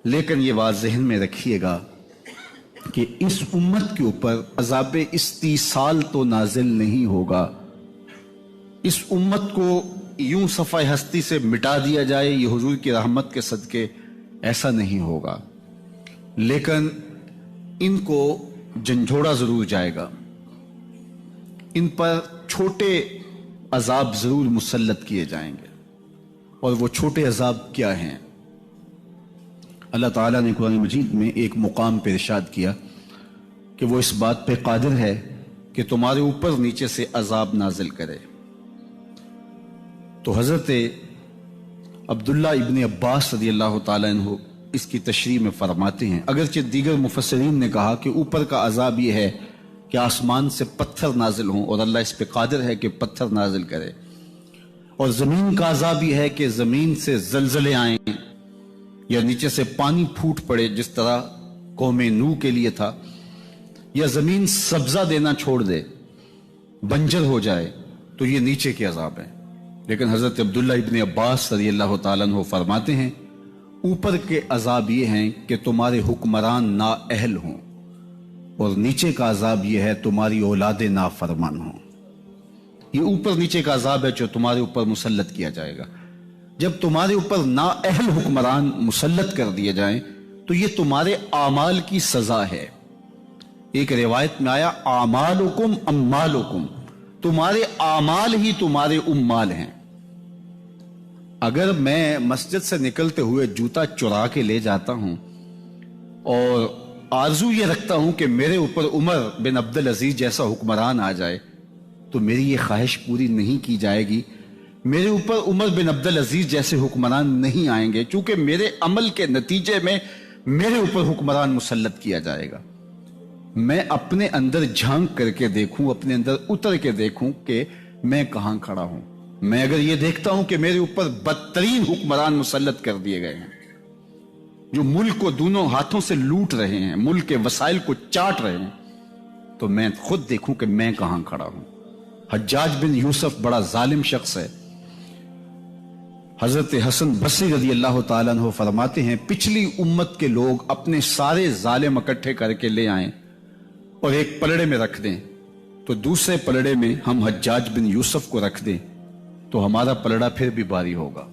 لیکن یہ بات ذہن میں رکھیے گا کہ اس امت کے اوپر عذاب استیصال تو نازل نہیں ہوگا. اس امت کو یوں صفحہ ہستی سے مٹا دیا جائے یہ حضور کی رحمت کے صدقے ایسا نہیں ہوگا، لیکن ان کو جھنجھوڑا ضرور جائے گا. ان پر چھوٹے عذاب ضرور مسلط کیے جائیں گے. اور وہ چھوٹے عذاب کیا ہیں؟ اللہ تعالیٰ نے قرآن مجید میں ایک مقام پہ ارشاد کیا کہ وہ اس بات پہ قادر ہے کہ تمہارے اوپر نیچے سے عذاب نازل کرے. تو حضرت عبداللہ ابن عباس رضی اللہ تعالیٰ عنہ اس کی تشریح میں فرماتے ہیں، اگرچہ دیگر مفسرین نے کہا کہ اوپر کا عذاب یہ ہے کہ آسمان سے پتھر نازل ہوں اور اللہ اس پہ قادر ہے کہ پتھر نازل کرے، اور زمین کا عذاب یہ ہے کہ زمین سے زلزلے آئیں یا نیچے سے پانی پھوٹ پڑے جس طرح قوم نوح کے لیے تھا، یا زمین سبزہ دینا چھوڑ دے، بنجر ہو جائے، تو یہ نیچے کے عذاب ہیں. لیکن حضرت عبداللہ ابن عباس رضی اللہ تعالیٰ عنہ فرماتے ہیں اوپر کے عذاب یہ ہیں کہ تمہارے حکمران نااہل ہوں، اور نیچے کا عذاب یہ ہے تمہاری اولاد نافرمان ہوں. یہ اوپر نیچے کا عذاب ہے جو تمہارے اوپر مسلط کیا جائے گا. جب تمہارے اوپر نااہل حکمران مسلط کر دیے جائیں تو یہ تمہارے اعمال کی سزا ہے. ایک روایت میں آیا اعمالکم اموالکم، تمہارے اعمال ہی تمہارے اموال ہیں. اگر میں مسجد سے نکلتے ہوئے جوتا چرا کے لے جاتا ہوں اور آرزو یہ رکھتا ہوں کہ میرے اوپر عمر بن عبدالعزیز جیسا حکمران آ جائے، تو میری یہ خواہش پوری نہیں کی جائے گی. میرے اوپر عمر بن عبدالعزیز جیسے حکمران نہیں آئیں گے، چونکہ میرے عمل کے نتیجے میں میرے اوپر حکمران مسلط کیا جائے گا. میں اپنے اندر جھانک کر کے دیکھوں، اپنے اندر اتر کے دیکھوں کہ میں کہاں کھڑا ہوں. میں اگر یہ دیکھتا ہوں کہ میرے اوپر بدترین حکمران مسلط کر دیے گئے ہیں جو ملک کو دونوں ہاتھوں سے لوٹ رہے ہیں، ملک کے وسائل کو چاٹ رہے ہیں، تو میں خود دیکھوں کہ میں کہاں کھڑا ہوں. حجاج بن یوسف بڑا ظالم شخص ہے. حضرت حسن بصری رضی اللہ تعالیٰ عنہ فرماتے ہیں پچھلی امت کے لوگ اپنے سارے ظالم اکٹھے کر کے لے آئیں اور ایک پلڑے میں رکھ دیں، تو دوسرے پلڑے میں ہم حجاج بن یوسف کو رکھ دیں تو ہمارا پلڑا پھر بھی بھاری ہوگا.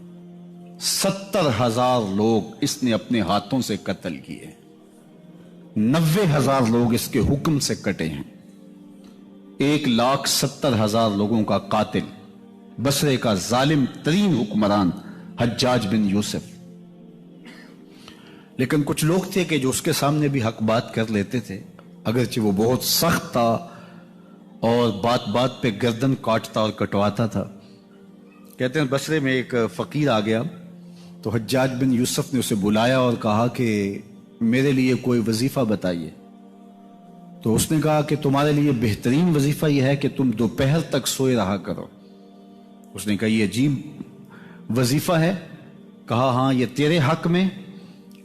70,000 لوگ اس نے اپنے ہاتھوں سے قتل کیے، 90,000 لوگ اس کے حکم سے کٹے ہیں. 1,70,000 لوگوں کا قاتل بصرے کا ظالم ترین حکمران حجاج بن یوسف. لیکن کچھ لوگ تھے کہ جو اس کے سامنے بھی حق بات کر لیتے تھے، اگرچہ وہ بہت سخت تھا اور بات بات پہ گردن کاٹتا اور کٹواتا تھا. کہتے ہیں بصرے میں ایک فقیر آ گیا تو حجاج بن یوسف نے اسے بلایا اور کہا کہ میرے لیے کوئی وظیفہ بتائیے. تو اس نے کہا کہ تمہارے لیے بہترین وظیفہ یہ ہے کہ تم دوپہر تک سوئے رہا کرو. اس نے کہا یہ عجیب وظیفہ ہے. کہا ہاں یہ تیرے حق میں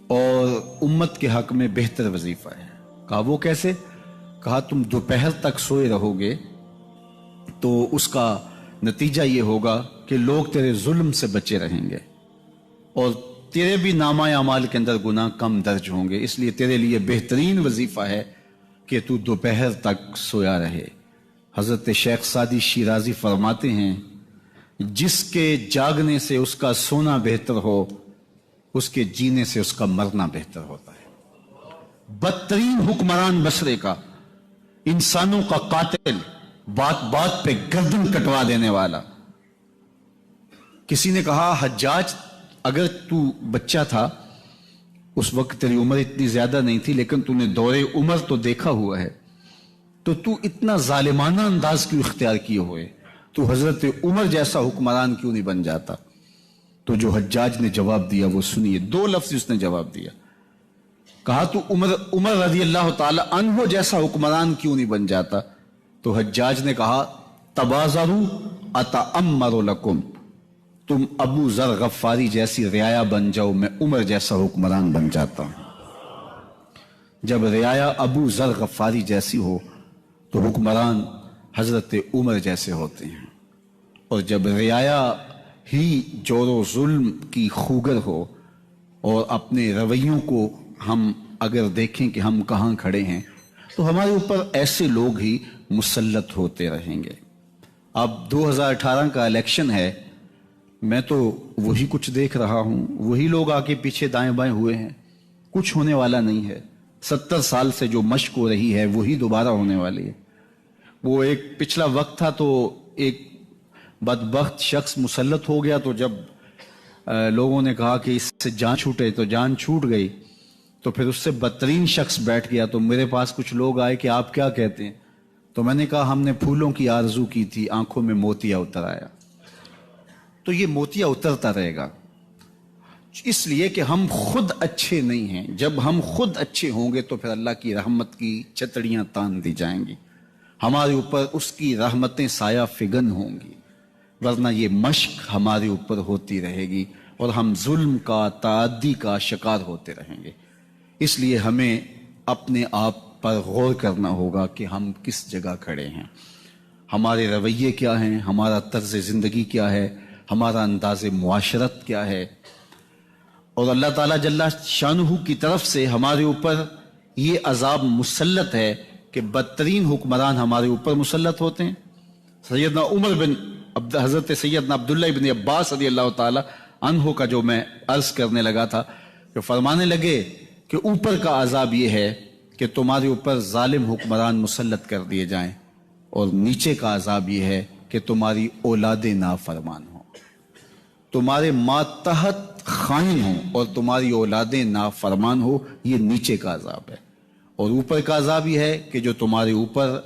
اور امت کے حق میں بہتر وظیفہ ہے. کہا وہ کیسے؟ کہا تم دوپہر تک سوئے رہو گے تو اس کا نتیجہ یہ ہوگا کہ لوگ تیرے ظلم سے بچے رہیں گے اور تیرے بھی نامہ اعمال کے اندر گناہ کم درج ہوں گے. اس لیے تیرے لیے بہترین وظیفہ ہے کہ تو دوپہر تک سویا رہے. حضرت شیخ سعدی شیرازی فرماتے ہیں جس کے جاگنے سے اس کا سونا بہتر ہو اس کے جینے سے اس کا مرنا بہتر ہوتا ہے. بدترین حکمران بصرے کا، انسانوں کا قاتل، بات بات پہ گردن کٹوا دینے والا. کسی نے کہا حجاج اگر تو بچہ تھا، اس وقت تیری عمر اتنی زیادہ نہیں تھی، لیکن تو نے دور عمر تو دیکھا ہوا ہے، تو اتنا ظالمانہ انداز کیوں اختیار کیے ہوئے؟ تو حضرت عمر جیسا حکمران کیوں نہیں بن جاتا؟ تو جو حجاج نے جواب دیا وہ سنیے. 2 لفظ اس نے جواب دیا. کہا تو عمر رضی اللہ تعالی عنہ جیسا حکمران کیوں نہیں بن جاتا؟ تو حجاج نے کہا تبازروا اتامر لکم، تم ابو ذر غفاری جیسی رعایا بن جاؤ، میں عمر جیسا حکمران بن جاتا ہوں. جب رعایا ابو ذر غفاری جیسی ہو تو حکمران حضرت عمر جیسے ہوتے ہیں، اور جب رعایا ہی جور و ظلم کی خوگر ہو اور اپنے رویوں کو ہم اگر دیکھیں کہ ہم کہاں کھڑے ہیں تو ہمارے اوپر ایسے لوگ ہی مسلط ہوتے رہیں گے۔ اب 2018 کا الیکشن ہے، میں تو وہی کچھ دیکھ رہا ہوں، وہی لوگ آگے پیچھے دائیں بائیں ہوئے ہیں، کچھ ہونے والا نہیں ہے۔ 70 سال سے جو مشق ہو رہی ہے وہی دوبارہ ہونے والی ہے۔ وہ ایک پچھلا وقت تھا تو ایک بدبخت شخص مسلط ہو گیا، تو جب لوگوں نے کہا کہ اس سے جان چھوٹے تو جان چھوٹ گئی، تو پھر اس سے بدترین شخص بیٹھ گیا۔ تو میرے پاس کچھ لوگ آئے کہ آپ کیا کہتے ہیں؟ تو میں نے کہا ہم نے پھولوں کی آرزو کی تھی، آنکھوں میں موتیا اتر آیا۔ تو یہ موتیا اترتا رہے گا، اس لیے کہ ہم خود اچھے نہیں ہیں۔ جب ہم خود اچھے ہوں گے تو پھر اللہ کی رحمت کی چھتریاں تان دی جائیں گی، ہمارے اوپر اس کی رحمتیں سایہ فگن ہوں گی، ورنہ یہ مشق ہمارے اوپر ہوتی رہے گی اور ہم ظلم کا، تعدی کا شکار ہوتے رہیں گے۔ اس لیے ہمیں اپنے آپ پر غور کرنا ہوگا کہ ہم کس جگہ کھڑے ہیں، ہمارے رویے کیا ہیں، ہمارا طرز زندگی کیا ہے، ہمارا انداز معاشرت کیا ہے۔ اور اللہ تعالیٰ جل شانہ کی طرف سے ہمارے اوپر یہ عذاب مسلط ہے کہ بدترین حکمران ہمارے اوپر مسلط ہوتے ہیں۔ سیدنا عمر بن حضرت سیدنا عبداللہ ابن عباس رضی اللہ تعالیٰ عنہ کا جو میں عرض کرنے لگا تھا، کہ فرمانے لگے کہ اوپر کا عذاب یہ ہے کہ تمہارے اوپر ظالم حکمران مسلط کر دیے جائیں، اور نیچے کا عذاب یہ ہے کہ تمہاری اولادیں نافرمان ہوں، تمہارے ماتحت خائن ہوں اور تمہاری اولادیں نافرمان ہو، یہ نیچے کا عذاب ہے۔ اور اوپر کا عذاب یہ ہے کہ جو تمہارے اوپر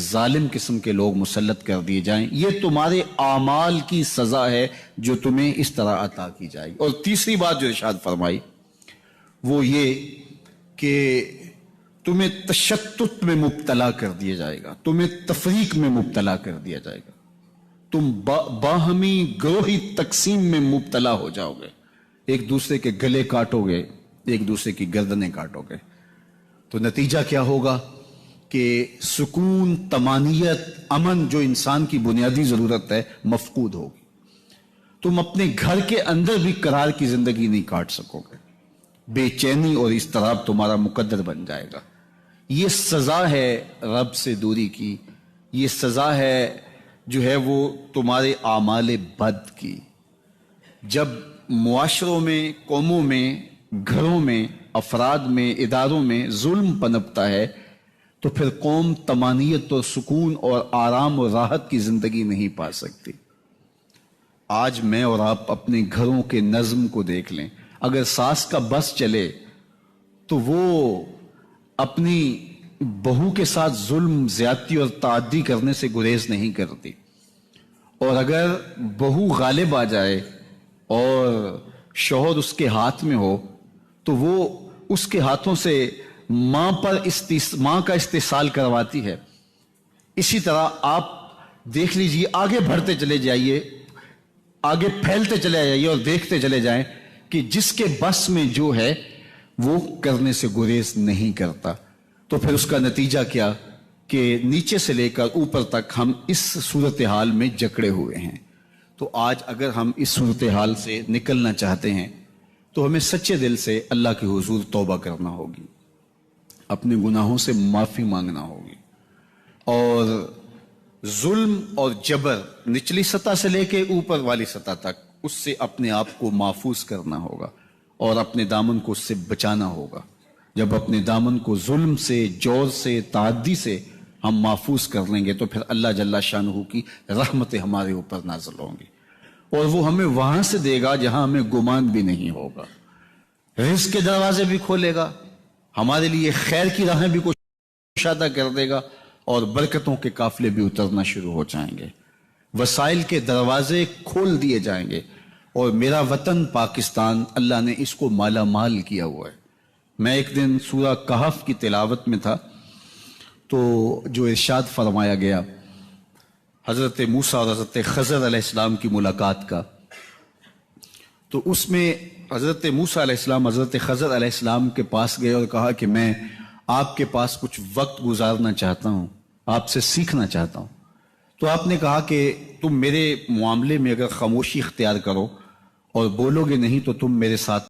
ظالم قسم کے لوگ مسلط کر دیے جائیں، یہ تمہارے اعمال کی سزا ہے جو تمہیں اس طرح عطا کی جائے گی۔ اور تیسری بات جو ارشاد فرمائی وہ یہ کہ تمہیں تشتت میں مبتلا کر دیا جائے گا، تمہیں تفریق میں مبتلا کر دیا جائے گا، تم باہمی گروہی تقسیم میں مبتلا ہو جاؤ گے، ایک دوسرے کے گلے کاٹو گے، ایک دوسرے کی گردنیں کاٹو گے۔ تو نتیجہ کیا ہوگا کہ سکون، طمانینت، امن جو انسان کی بنیادی ضرورت ہے مفقود ہوگی۔ تم اپنے گھر کے اندر بھی قرار کی زندگی نہیں کاٹ سکو گے، بے چینی اور اضطراب تمہارا مقدر بن جائے گا۔ یہ سزا ہے رب سے دوری کی، یہ سزا ہے جو ہے وہ تمہارے اعمال بد کی۔ جب معاشروں میں، قوموں میں، گھروں میں، افراد میں، اداروں میں ظلم پنپتا ہے تو پھر قوم طمانینت اور سکون اور آرام اور راحت کی زندگی نہیں پا سکتی۔ آج میں اور آپ اپنے گھروں کے نظم کو دیکھ لیں، اگر ساس کا بس چلے تو وہ اپنی بہو کے ساتھ ظلم، زیادتی اور تعدی کرنے سے گریز نہیں کرتی، اور اگر بہو غالب آ جائے اور شوہر اس کے ہاتھ میں ہو تو وہ اس کے ہاتھوں سے ماں کا استحصال کرواتی ہے۔ اسی طرح آپ دیکھ لیجئے، آگے بڑھتے چلے جائیے، آگے پھیلتے چلے جائیے اور دیکھتے چلے جائیں کہ جس کے بس میں جو ہے وہ کرنے سے گریز نہیں کرتا۔ تو پھر اس کا نتیجہ کیا کہ نیچے سے لے کر اوپر تک ہم اس صورتحال میں جکڑے ہوئے ہیں۔ تو آج اگر ہم اس صورتحال سے نکلنا چاہتے ہیں تو ہمیں سچے دل سے اللہ کے حضور توبہ کرنا ہوگی، اپنے گناہوں سے معافی مانگنا ہوگی، اور ظلم اور جبر نچلی سطح سے لے کے اوپر والی سطح تک اس سے اپنے آپ کو محفوظ کرنا ہوگا اور اپنے دامن کو اس سے بچانا ہوگا۔ جب اپنے دامن کو ظلم سے، جور سے، تعدی سے ہم محفوظ کر لیں گے تو پھر اللہ جل شانہ کی رحمتیں ہمارے اوپر نازل ہوں گی، اور وہ ہمیں وہاں سے دے گا جہاں ہمیں گمان بھی نہیں ہوگا۔ رزق کے دروازے بھی کھولے گا، ہمارے لیے خیر کی راہیں بھی کشادہ کر دے گا، اور برکتوں کے قافلے بھی اترنا شروع ہو جائیں گے، وسائل کے دروازے کھول دیے جائیں گے، اور میرا وطن پاکستان اللہ نے اس کو مالا مال کیا ہوا ہے۔ میں ایک دن سورہ کہف کی تلاوت میں تھا تو جو ارشاد فرمایا گیا حضرت موسیٰ اور حضرت خضر علیہ السلام کی ملاقات کا، تو اس میں حضرت موسیٰ علیہ السلام حضرت خضر علیہ السلام کے پاس گئے اور کہا کہ میں آپ کے پاس کچھ وقت گزارنا چاہتا ہوں، آپ سے سیکھنا چاہتا ہوں۔ تو آپ نے کہا کہ تم میرے معاملے میں اگر خاموشی اختیار کرو اور بولو گے نہیں تو تم میرے ساتھ